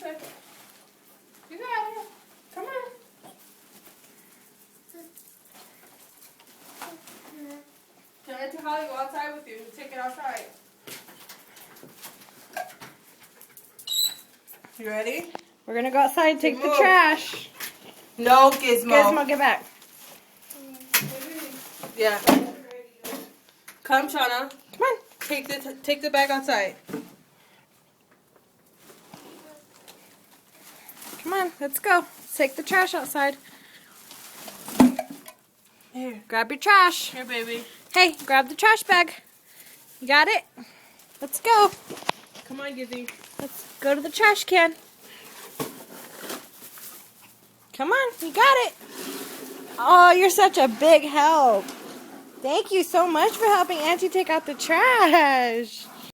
it. You got it. Come on. Tell Auntie Holly go outside with you. Take it outside. You ready? We're gonna go outside and take the Move. trash. No, Gizmo. Gizmo, get back. Yeah. Come, Shauna. Come on. Take the bag outside. Come on, let's go. Let's take the trash outside. Here. Grab your trash. Here, baby. Hey, grab the trash bag. You got it? Let's go. Come on, Gizzy. Let's go to the trash can. Come on, you got it. Oh, you're such a big help. Thank you so much for helping Auntie take out the trash.